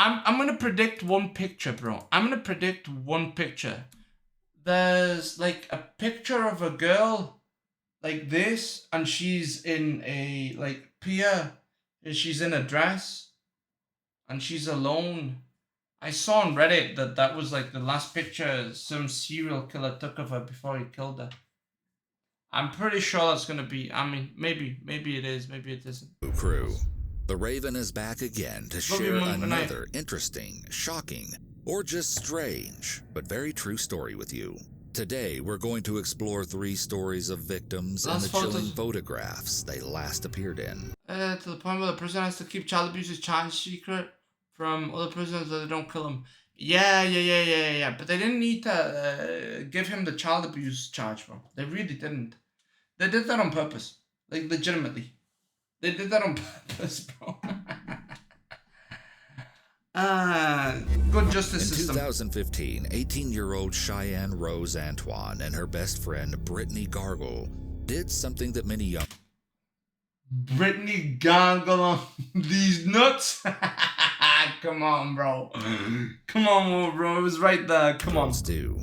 I'm gonna predict one picture, bro. I'm gonna predict one picture. There's like a picture of a girl like this, and she's in a like pier, and she's in a dress, and she's alone. I saw on Reddit that that was like the last picture some serial killer took of her before he killed her. I'm pretty sure that's gonna be. I mean, maybe it is, maybe it isn't. Crew. The Raven is back again to share another interesting, shocking, or just strange, but very true story with you. Today, we're going to explore 3 stories of victims and the chilling photographs they last appeared in. To the point where the prison has to keep child abuse's charge secret from other prisoners so they don't kill him. Yeah. But they didn't need to give him the child abuse charge, bro. They really didn't. They did that on purpose. Like, legitimately. They did that on purpose, bro. Good justice system. In 2015, 18-year-old Cheyenne Rose Antoine and her best friend Brittany Gargle did something that many young... Brittany Gargle on these nuts? Come on, bro. Come on, bro. It was right there. Come on. ...do.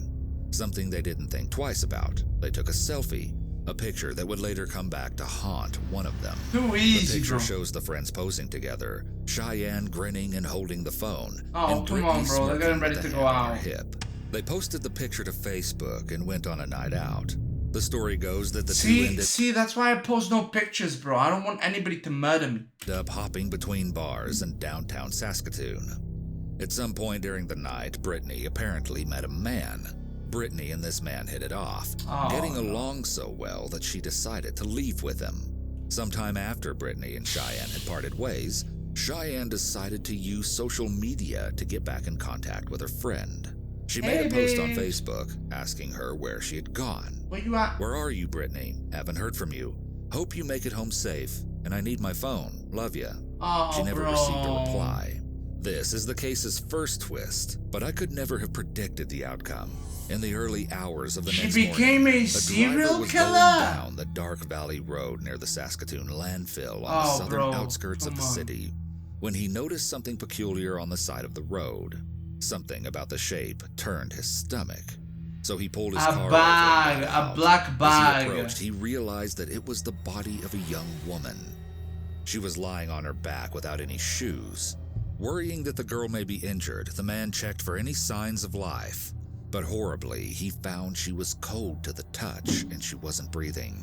Something they didn't think twice about. They took a selfie. A picture that would later come back to haunt one of them. Too easy, the picture bro. shows the friends posing together, Cheyenne grinning and holding the phone. Oh, and come on, bro. They're getting ready to go out. Hip. They posted the picture to Facebook and went on a night out. The story goes that the two ended... See, that's why I post no pictures, bro. I don't want anybody to murder me. ...up hopping between bars in downtown Saskatoon. At some point during the night, Brittany apparently met a man. Brittany and this man hit it off, getting along so well that she decided to leave with him. Sometime after Brittany and Cheyenne had parted ways, Cheyenne decided to use social media to get back in contact with her friend. She made a post on Facebook asking her where she had gone. Where you at? Where are you, Brittany? Haven't heard from you. Hope you make it home safe, and I need my phone. Love ya. She never received a reply. This is the case's first twist, but I could never have predicted the outcome. In the early hours of the next morning, became a serial killer going down the Dark Valley Road near the Saskatoon landfill on the southern outskirts of the city when he noticed something peculiar on the side of the road. Something about the shape turned his stomach. So he pulled his car over. A black bag. As he approached, he realized that it was the body of a young woman. She was lying on her back without any shoes. Worrying that the girl may be injured, the man checked for any signs of life. But horribly, he found she was cold to the touch and she wasn't breathing.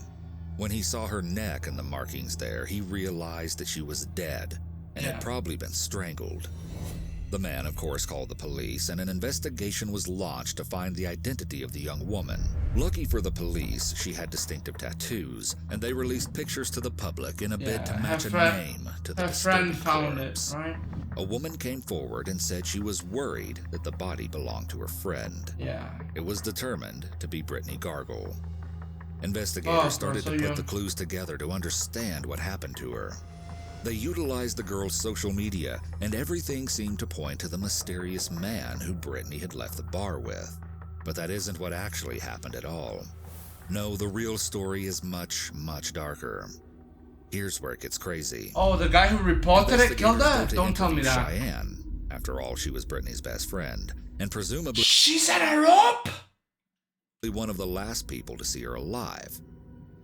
When he saw her neck and the markings there, he realized that she was dead and had probably been strangled. The man, of course, called the police, and an investigation was launched to find the identity of the young woman. Lucky for the police, she had distinctive tattoos, and they released pictures to the public in a bid to match a name to the disturbing corpse. Right? A woman came forward and said she was worried that the body belonged to her friend. It was determined to be Brittany Gargle. Investigators started to put the clues together to understand what happened to her. They utilized the girl's social media, and everything seemed to point to the mysterious man who Brittany had left the bar with. But that isn't what actually happened at all. No, the real story is much, much darker. Here's where it gets crazy. Oh, the guy who reported it killed her? Don't tell me that. Cheyenne. After all, she was Brittany's best friend, and presumably... She set her up? ...one of the last people to see her alive.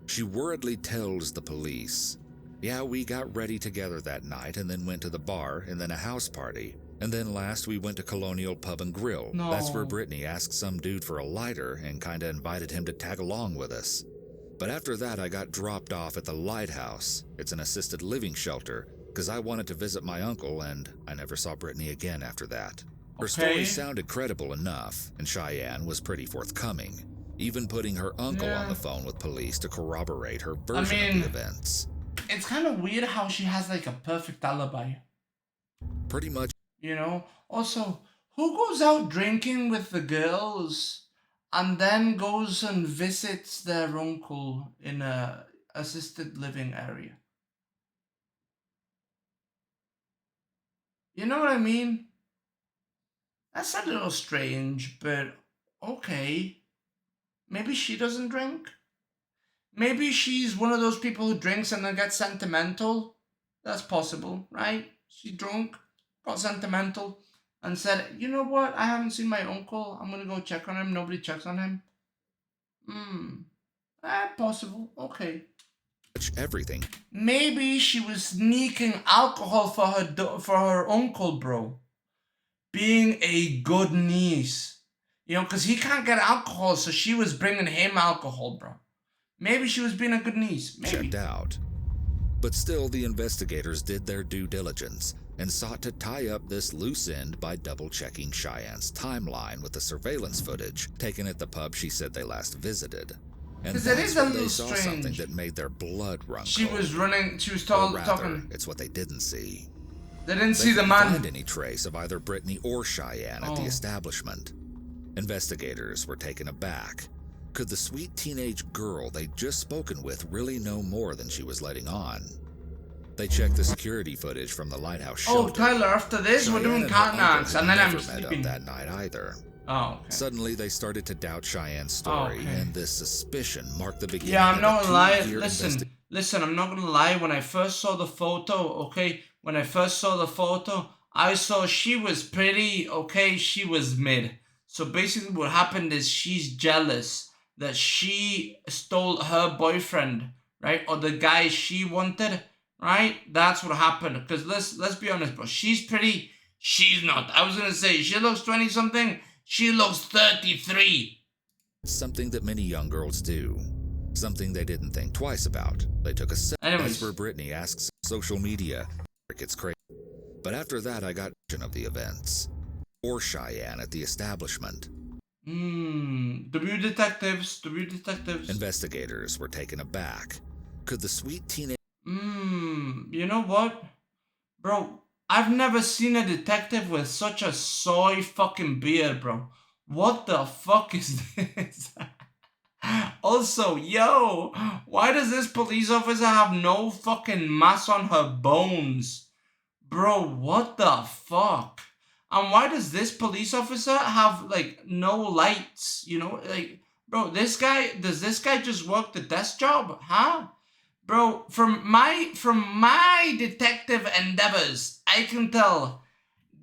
She worriedly tells the police, "Yeah, we got ready together that night and then went to the bar and then a house party. And then last we went to Colonial Pub and Grill. No. That's where Brittany asked some dude for a lighter and kinda invited him to tag along with us. But after that I got dropped off at the Lighthouse. It's an assisted living shelter, because I wanted to visit my uncle and I never saw Brittany again after that." Her story sounded credible enough, and Cheyenne was pretty forthcoming, even putting her uncle on the phone with police to corroborate her version of the events. It's kind of weird how she has like a perfect alibi. Pretty much. You know? Also, who goes out drinking with the girls and then goes and visits their uncle in a assisted living area? You know what I mean? That's a little strange, but okay. Maybe she doesn't drink? Maybe she's one of those people who drinks and then gets sentimental? That's possible, right? She's drunk. got sentimental, and said, you know what? I haven't seen my uncle. I'm gonna go check on him. Nobody checks on him. Possible. Okay. Everything. Maybe she was sneaking alcohol for her uncle, bro. Being a good niece. You know, because he can't get alcohol, so she was bringing him alcohol, bro. Maybe she was being a good niece. Maybe. Checked out. But still, the investigators did their due diligence and sought to tie up this loose end by double-checking Cheyenne's timeline with the surveillance footage taken at the pub she said they last visited. And Because it that's is a when they little saw strange. something that made their blood run She cold. was running, she was Or rather, talking. it's what they didn't see. They didn't see the couldn't man. find any trace of either Brittany or Cheyenne at the establishment. Investigators were taken aback. Could the sweet teenage girl they'd just spoken with really know more than she was letting on? They checked the security footage from the lighthouse shelter. Oh, Tyler, after this, we're doing cat knocks, and then I'm sleeping. That night either. Oh, okay. Suddenly, they started to doubt Cheyenne's story, and this suspicion marked the beginning Yeah, I'm of not a gonna lie. two-year Listen, I'm not gonna lie. When I first saw the photo, okay, I saw she was pretty, okay, she was mid. So basically what happened is she's jealous that she stole her boyfriend, right? Or the guy she wanted, right? That's what happened. Because let's be honest, bro. She's pretty. She's not. I was gonna say she looks 20-something. She looks 33. Something that many young girls do. Something they didn't think twice about. They took a step. That's where Brittany asks social media. It's crazy. But after that, I got vision of the events. Or Cheyenne at the establishment. W detectives. Investigators were taken aback. Could the sweet teenage... You know what? Bro, I've never seen a detective with such a soy fucking beard, bro. What the fuck is this? Also, yo, why does this police officer have no fucking mass on her bones? Bro, what the fuck? And why does this police officer have, like, no lights? You know, like, bro, does this guy just work the desk job? Huh? Bro, from my detective endeavors, I can tell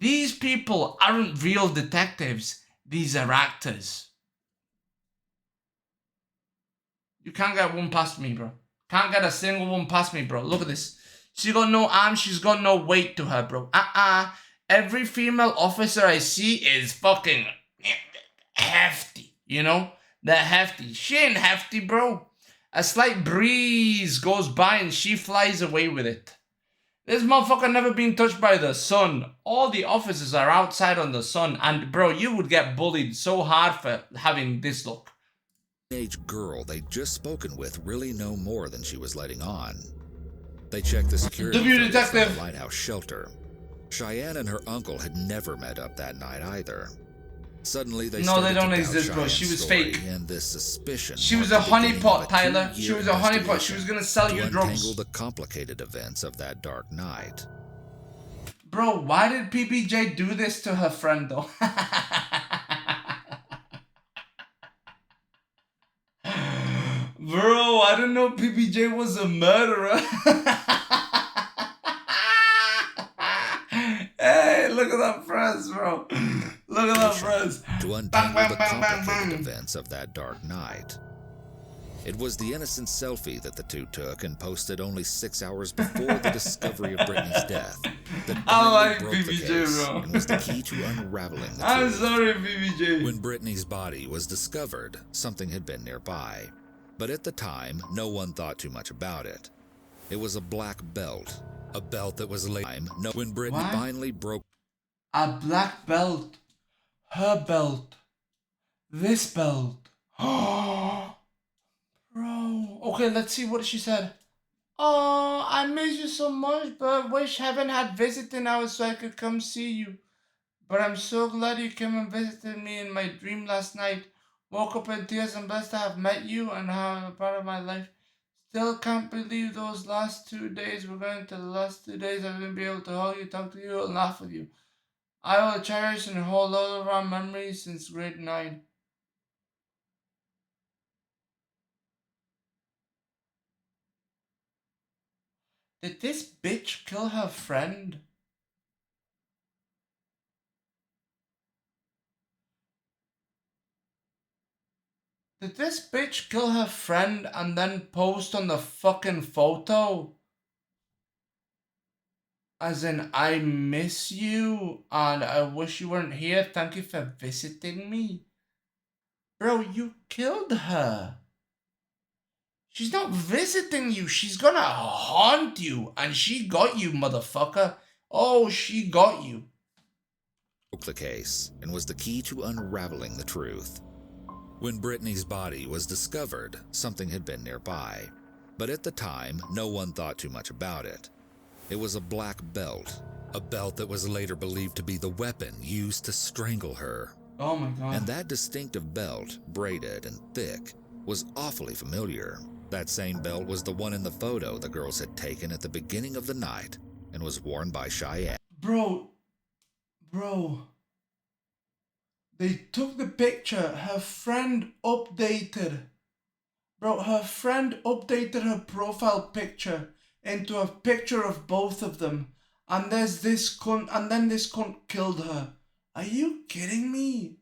these people aren't real detectives. These are actors. You can't get one past me, bro. Can't get a single one past me, bro. Look at this. She got no arms, she's got no weight to her, bro. Every female officer I see is fucking hefty, you know? They're hefty. She ain't hefty, bro. A slight breeze goes by and she flies away with it. This motherfucker never been touched by the sun. All the officers are outside on the sun, and bro, you would get bullied so hard for having this look. Teenage girl they'd just spoken with really know more than she was letting on. They checked the security footage from the lighthouse shelter. Cheyenne and her uncle had never met up that night either. Suddenly they no, they don't exist, bro. She was fake. And this suspicion. She was a honeypot, Tyler. She was a honeypot. She was gonna sell you drugs. Untangle the complicated events of that dark night. Bro, why did PBJ do this to her friend, though? Bro, I didn't know PBJ was a murderer. Hey, look at that press, bro. Look at that press. To untangle the complicated events of that dark night. It was the innocent selfie that the two took and posted only 6 hours before the discovery of Brittany's death that I broke the case and was the key to unraveling the truth. I'm sorry, PBJ. When Brittany's body was discovered, something had been nearby. But at the time, no one thought too much about it. It was a black belt. A belt that was when Brittany finally broke. A black belt. Her belt. This belt. Oh, bro. Okay, let's see what she said. Oh, I miss you so much, but wish heaven had visiting hours so I could come see you. But I'm so glad you came and visited me in my dream last night. Woke up in tears and blessed to have met you and have a part of my life. Still can't believe those last 2 days. We're going to the last 2 days I've been able to hug you, talk to you, and laugh with you. I will cherish and hold all of our memories since grade 9. Did this bitch kill her friend? Did this bitch kill her friend and then post on the fucking photo? As in, I miss you and I wish you weren't here. Thank you for visiting me. Bro, you killed her. She's not visiting you. She's gonna haunt you. And she got you, motherfucker. Oh, she got you. Broke the case and was the key to unraveling the truth. When Brittany's body was discovered, something had been nearby. But at the time, no one thought too much about it. It was a black belt, a belt that was later believed to be the weapon used to strangle her. Oh my god. And that distinctive belt, braided and thick, was awfully familiar. That same belt was the one in the photo the girls had taken at the beginning of the night and was worn by Cheyenne. Bro. They took the picture. Her friend updated. Bro, her friend updated her profile picture into a picture of both of them. And there's this cunt, and then this cunt killed her. Are you kidding me?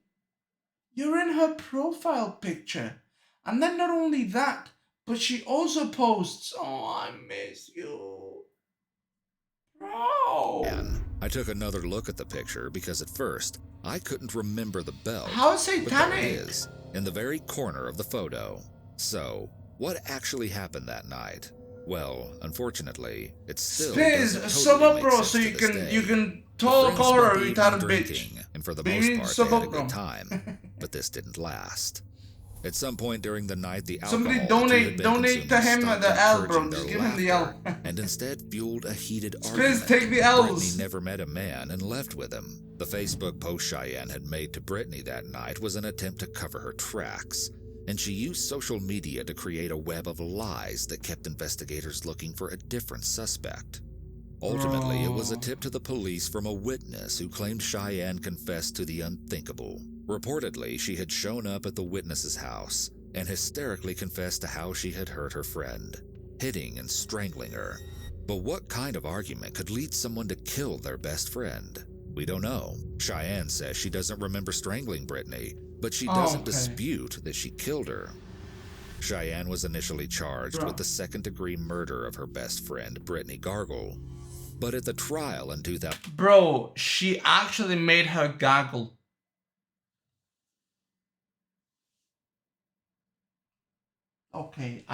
You're in her profile picture. And then not only that, but she also posts, oh, I miss you. Bro. I took another look at the picture because at first, I couldn't remember the belt. How satanic. But there it is, in the very corner of the photo. So, what actually happened that night? Well, unfortunately, it's still sub up, bro, so you can call her a retarded bitch. And for the most part, they had a good time. But this didn't last. At some point during the night, the alcohol somebody donate to him the L, bro. Just give him the L. And instead fueled a heated argument. Take the L's. Brittany never met a man and left with him. The Facebook post Cheyenne had made to Brittany that night was an attempt to cover her tracks, and she used social media to create a web of lies that kept investigators looking for a different suspect. Ultimately, it was a tip to the police from a witness who claimed Cheyenne confessed to the unthinkable. Reportedly, she had shown up at the witness's house and hysterically confessed to how she had hurt her friend, hitting and strangling her. But what kind of argument could lead someone to kill their best friend? We don't know. Cheyenne says she doesn't remember strangling Brittany, but she doesn't dispute that she killed her. Cheyenne was initially charged with the second-degree murder of her best friend, Brittany Gargle. But at the trial in 2000... Bro, she actually made her gaggle. Okay,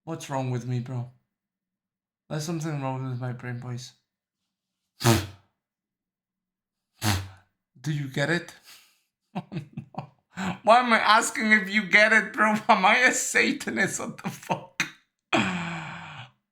What's wrong with me, bro? There's something wrong with my brain, boys. Do you get it? Oh, no. Why am I asking if you get it, bro? Am I a Satanist? What the fuck?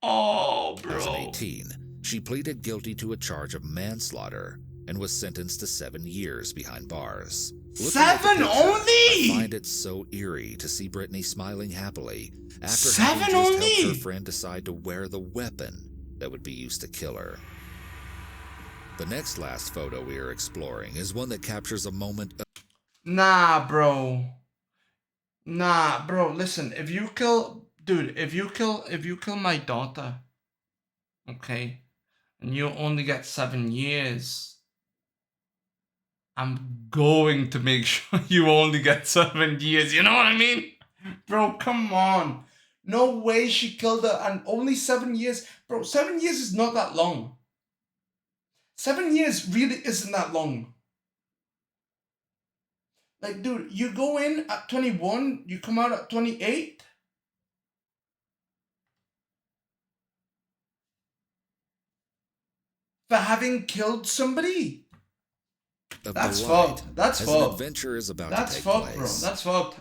Oh, bro. 2018, she pleaded guilty to a charge of manslaughter and was sentenced to 7 years behind bars. 7 only? I find it so eerie to see Brittany smiling happily after having just helped her friend decide to wear the weapon that would be used to kill her. The next last photo we are exploring is one that captures a moment of... Nah, bro. Listen, if you kill my daughter, okay, and you only get 7 years, I'm going to make sure you only get 7 years. You know what I mean? Bro, come on. No way she killed her and only 7 years. Bro, 7 years is not that long. 7 years really isn't that long. Like, dude, you go in at 21, you come out at 28. For having killed somebody. That's fucked. That's fucked. An adventure is about to take place. Bro. That's fucked.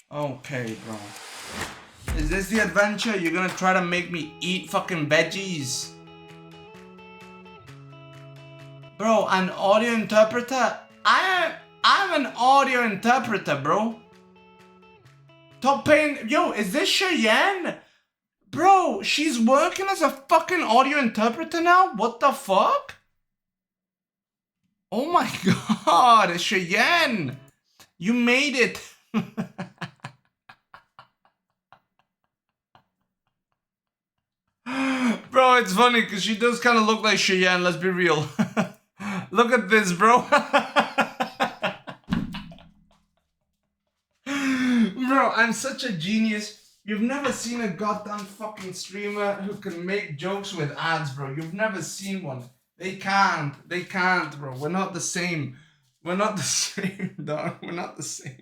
Okay, bro. Is this the adventure? You're gonna try to make me eat fucking veggies? Bro, an audio interpreter? I'm an audio interpreter, bro. Top paying. Yo, is this Cheyenne? Bro, she's working as a fucking audio interpreter now? What the fuck? Oh my god, Cheyenne! You made it! Bro, it's funny because she does kind of look like Cheyenne, let's be real. Look at this, bro. bro, I'm such a genius. You've never seen a goddamn fucking streamer who can make jokes with ads, bro. You've never seen one. They can't, bro. We're not the same. We're not the same, dog. We're not the same.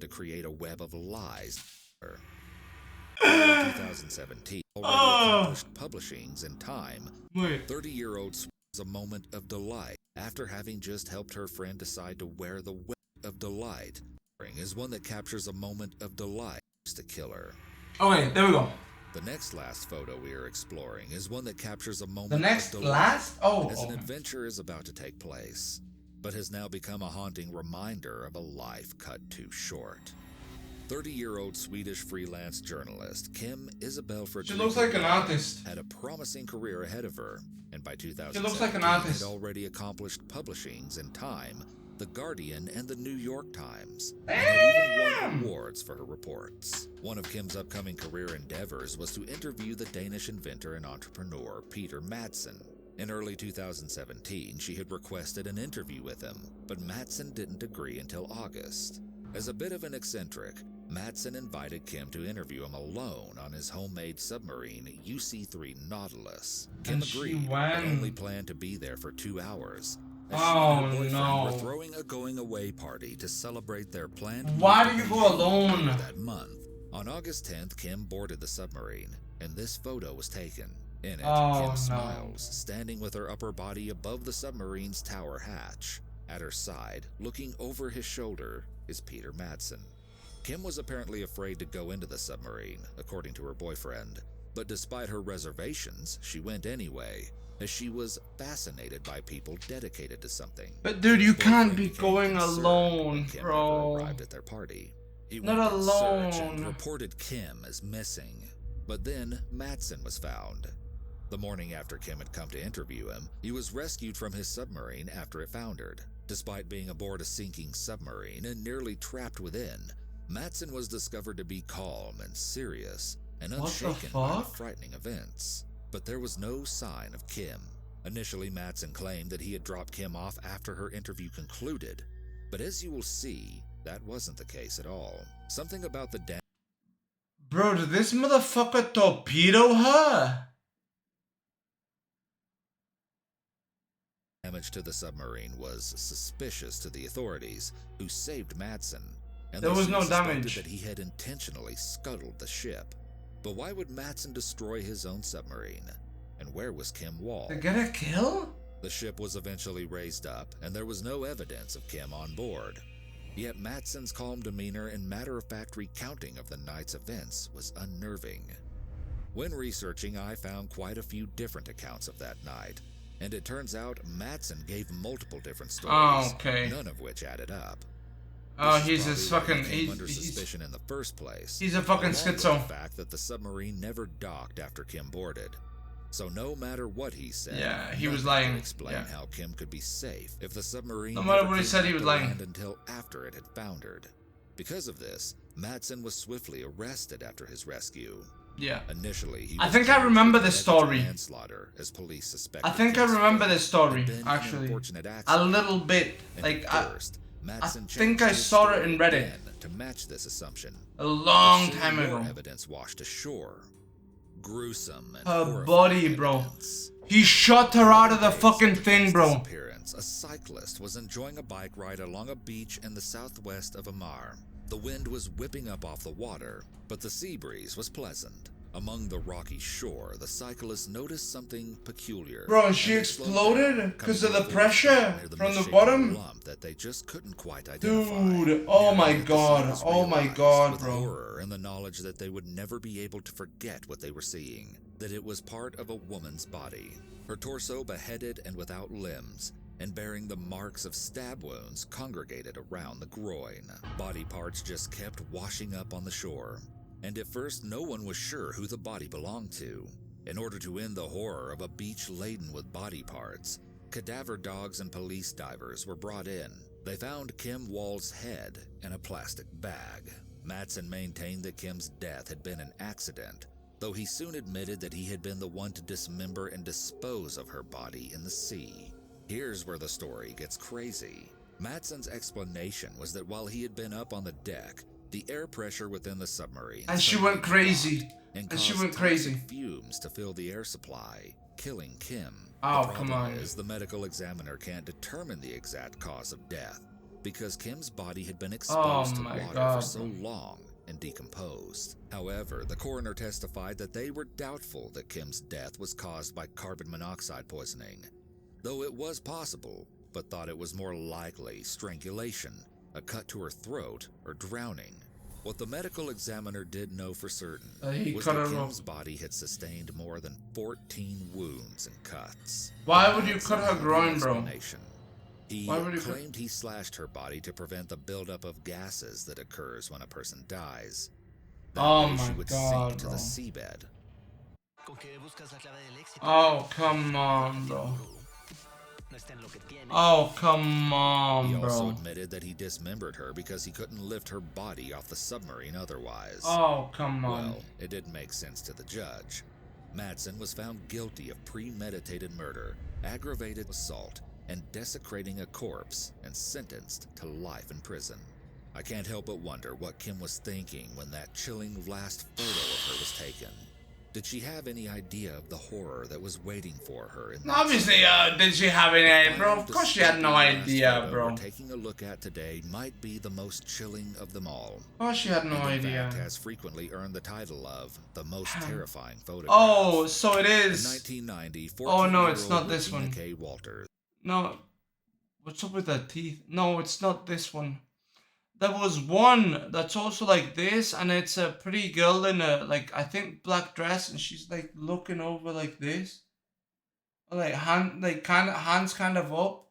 To create a web of lies. In 2017, already accomplished publishings in Time, 30-year-old was a moment of delight after having just helped her friend decide to wear the web of delight. Is one that captures a moment of delight to kill her. Okay, there we go. The next last photo we are exploring is one that captures a moment The next of delight last? Oh, as an okay. adventure is about to take place, but has now become a haunting reminder of a life cut too short. 30-year-old Swedish freelance journalist Kim Isabel She looks like an artist. had a promising career ahead of her, and by 2017 She looks like an artist. had already accomplished publishings in Time, The Guardian, and The New York Times, and Damn! had even won awards for her reports. One of Kim's upcoming career endeavors was to interview the Danish inventor and entrepreneur Peter Madsen. In early 2017, she had requested an interview with him, but Madsen didn't agree until August. As a bit of an eccentric, Madsen invited Kim to interview him alone on his homemade submarine UC-3 Nautilus. Kim agreed, but only planned to be there for 2 hours. As she and her boyfriend were throwing a going-away party to celebrate their planned. Why do you go alone? That month. On August 10th, Kim boarded the submarine, and this photo was taken. In it, Kim smiles, standing with her upper body above the submarine's tower hatch. At her side, looking over his shoulder, is Peter Madsen. Kim was apparently afraid to go into the submarine, according to her boyfriend, but despite her reservations, she went anyway, as she was fascinated by people dedicated to something. But dude, you can't be going alone, Kim bro. arrived at their party. He Not went in alone. search and reported Kim as missing, but then Madsen was found. The morning after Kim had come to interview him, he was rescued from his submarine after it foundered. Despite being aboard a sinking submarine and nearly trapped within, Madsen was discovered to be calm and serious and unshaken by the frightening events. But there was no sign of Kim. Initially, Madsen claimed that he had dropped Kim off after her interview concluded, but as you will see, that wasn't the case at all. Something about the Bro, did this motherfucker torpedo her? damage to the submarine was suspicious to the authorities, who saved Madsen. And there was no suspected damage. That he had intentionally scuttled the ship. But why would Madsen destroy his own submarine? And where was Kim Wall? To get a kill? The ship was eventually raised up, and there was no evidence of Kim on board. Yet Madsen's calm demeanor and matter-of-fact recounting of the night's events was unnerving. When researching, I found quite a few different accounts of that night, and it turns out Madsen gave multiple different stories, none of which added up. Oh, he's just fucking. He's under suspicion in the first place. He's a fucking schizo. The fact that the submarine never docked after Kim boarded. So no matter what he said, yeah, he was lying. Explain how Kim could be safe if the submarine. No matter what he said, he was lying. Until after it had foundered. Because of this, Madsen was swiftly arrested after his rescue. Yeah. Initially, he I think I remember this story. Manslaughter, as police suspected. I think I remember this story actually. A little bit. Like I think I saw it in Reddit. To match this assumption, a long time ago. Evidence washed ashore. Gruesome and her body, bro. Evidence. He shot her out of the fucking thing, bro. A cyclist was enjoying a bike ride along a beach in the southwest of Amar. The wind was whipping up off the water, but the sea breeze was pleasant. Among the rocky shore, the cyclist noticed something peculiar. Bro, she exploded because of the pressure from the bottom? Lump that they just couldn't quite identify. Dude, oh my god, with bro. Horror and the knowledge that they would never be able to forget what they were seeing, that it was part of a woman's body. Her torso beheaded and without limbs, and bearing the marks of stab wounds congregated around the groin. Body parts just kept washing up on the shore. And at first, no one was sure who the body belonged to. In order to end the horror of a beach laden with body parts, cadaver dogs and police divers were brought in. They found Kim Wall's head in a plastic bag. Madsen maintained that Kim's death had been an accident, though he soon admitted that he had been the one to dismember and dispose of her body in the sea. Here's where the story gets crazy. Madsen's explanation was that while he had been up on the deck, the air pressure within the submarine And she went crazy. and she caused went crazy. toxic fumes to fill the air supply, killing Kim. Oh, the come problem on. is the medical examiner can't determine the exact cause of death because Kim's body had been exposed to water for so long and decomposed. However, the coroner testified that they were doubtful that Kim's death was caused by carbon monoxide poisoning, though it was possible, but thought it was more likely strangulation, a cut to her throat, or drowning. What the medical examiner did know for certain was that Kim's body had sustained more than 14 wounds and cuts. Why would you cut her groin, bro? He claimed he slashed her body to prevent the buildup of gases that occurs when a person dies. That way she would sink to the seabed. Oh, come on, bro. Oh, come on, bro. He also admitted that he dismembered her because he couldn't lift her body off the submarine otherwise. Oh, come on. Well, it didn't make sense to the judge. Madsen was found guilty of premeditated murder, aggravated assault, and desecrating a corpse, and sentenced to life in prison. I can't help but wonder what Kim was thinking when that chilling last photo of her was taken. Did she have any idea of the horror that was waiting for her in that Obviously, did she have any idea, bro? Of course she had no idea, bro. We're taking a look at today might be the most chilling of them all. Oh, she had no idea. In fact, has frequently earned the title of the most terrifying photograph. Oh, so it is. In 1990, oh no, it's not this one. K. Walters. No, what's up with that teeth? No, it's not this one. There was one that's also like this, and it's a pretty girl in a, like, I think black dress, and she's like looking over like this, like hands kind of up.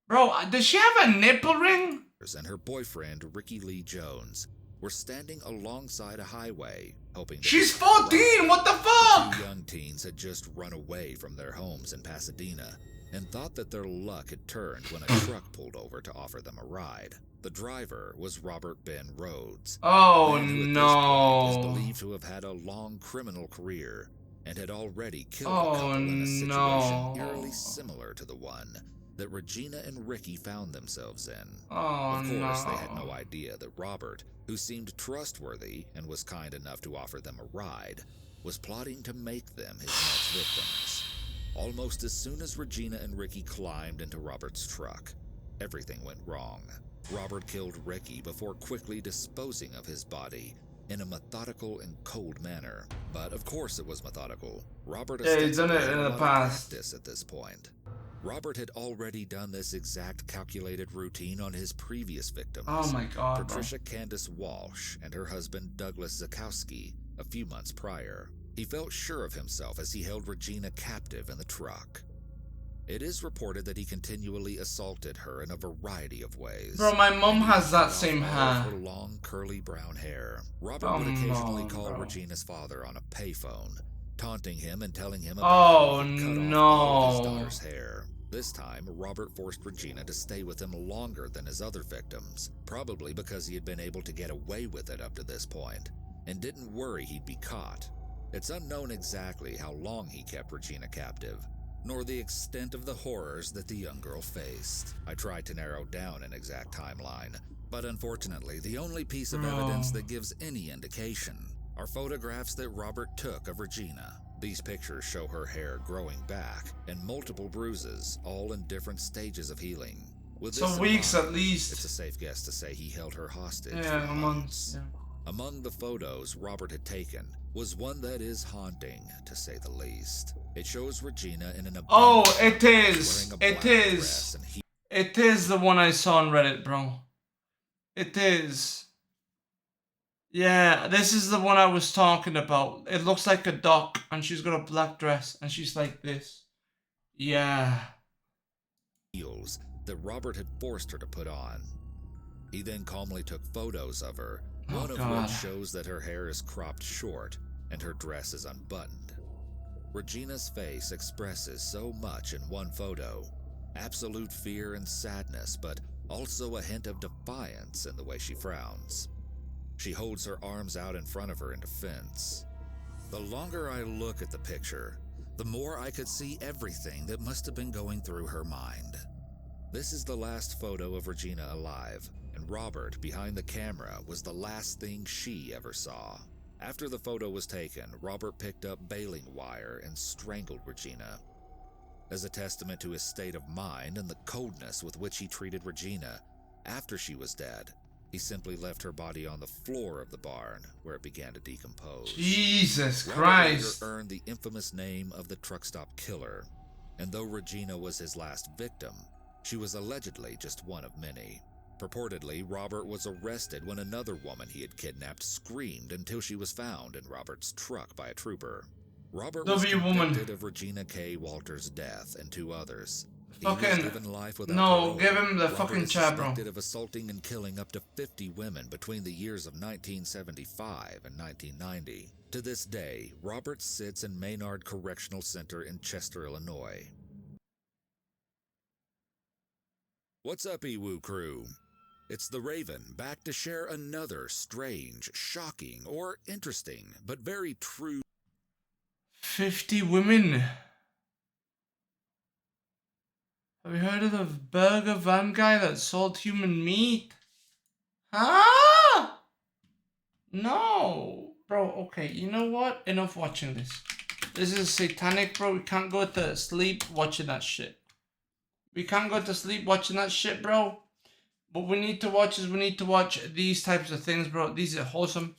Bro, does she have a nipple ring? And her boyfriend Ricky Lee Jones were standing alongside a highway, hoping. She's 14. What the fuck? Two young teens had just run away from their homes in Pasadena and thought that their luck had turned when a truck pulled over to offer them a ride. The driver was Robert Ben Rhodes. Oh no! Is believed to have had a long criminal career and had already killed a couple in a situation eerily similar to the one that Regina and Ricky found themselves in. Oh, of course, they had no idea that Robert, who seemed trustworthy and was kind enough to offer them a ride, was plotting to make them his next victims. Almost as soon as Regina and Ricky climbed into Robert's truck, everything went wrong. Robert killed Ricky before quickly disposing of his body in a methodical and cold manner. But of course it was methodical. Robert he's done it in the past. Practice at this point. Robert had already done this exact calculated routine on his previous victims. Oh my god, Patricia Candace Walsh and her husband Douglas Zakowski a few months prior. He felt sure of himself as he held Regina captive in the truck. It is reported that he continually assaulted her in a variety of ways. Bro, my mom has that same hair. Her long, curly brown hair. Robert would occasionally call Regina's father on a payphone, taunting him and telling him about how he cut off all of his daughter's hair. This time, Robert forced Regina to stay with him longer than his other victims, probably because he had been able to get away with it up to this point, and didn't worry he'd be caught. It's unknown exactly how long he kept Regina captive, nor the extent of the horrors that the young girl faced. I tried to narrow down an exact timeline, but unfortunately the only piece of evidence that gives any indication are photographs that Robert took of Regina. These pictures show her hair growing back and multiple bruises, all in different stages of healing. With this weeks at least. It's a safe guess to say he held her hostage for months. Months. Yeah. Among the photos Robert had taken was one that is haunting, to say the least. It shows Regina in an it is. It is. It is the one I saw on Reddit, bro. It is. Yeah, this is the one I was talking about. It looks like a duck, and she's got a black dress, and she's like this. Yeah. Heels that Robert had forced her to put on. He then calmly took photos of her, one of which shows that her hair is cropped short and her dress is unbuttoned. Regina's face expresses so much in one photo. Absolute fear and sadness, but also a hint of defiance in the way she frowns. She holds her arms out in front of her in defense. The longer I look at the picture, the more I could see everything that must have been going through her mind. This is the last photo of Regina alive, and Robert, behind the camera, was the last thing she ever saw. After the photo was taken, Robert picked up baling wire and strangled Regina. As a testament to his state of mind and the coldness with which he treated Regina, after she was dead, he simply left her body on the floor of the barn, where it began to decompose. Jesus Robert Christ. later earned the infamous name of the truck stop killer, and though Regina was his last victim, she was allegedly just one of many. Purportedly, Robert was arrested when another woman he had kidnapped screamed until she was found in Robert's truck by a trooper. Robert was convicted of Regina K. Walters' death and 2 others. He was given life without parole. Give him the Robert fucking is chat, bro. suspected of assaulting and killing up to 50 women between the years of 1975 and 1990. To this day, Robert sits in Maynard Correctional Center in Chester, Illinois. What's up, Ewu crew? It's the Raven, back to share another strange, shocking, or interesting, but very true 50 women. Have you heard of the burger van guy that sold human meat? Huh? No. Bro, okay, you know what? Enough watching this. This is satanic, bro. We can't go to sleep watching that shit. We can't go to sleep watching that shit, bro. What we need to watch is we need to watch these types of things, bro. These are wholesome.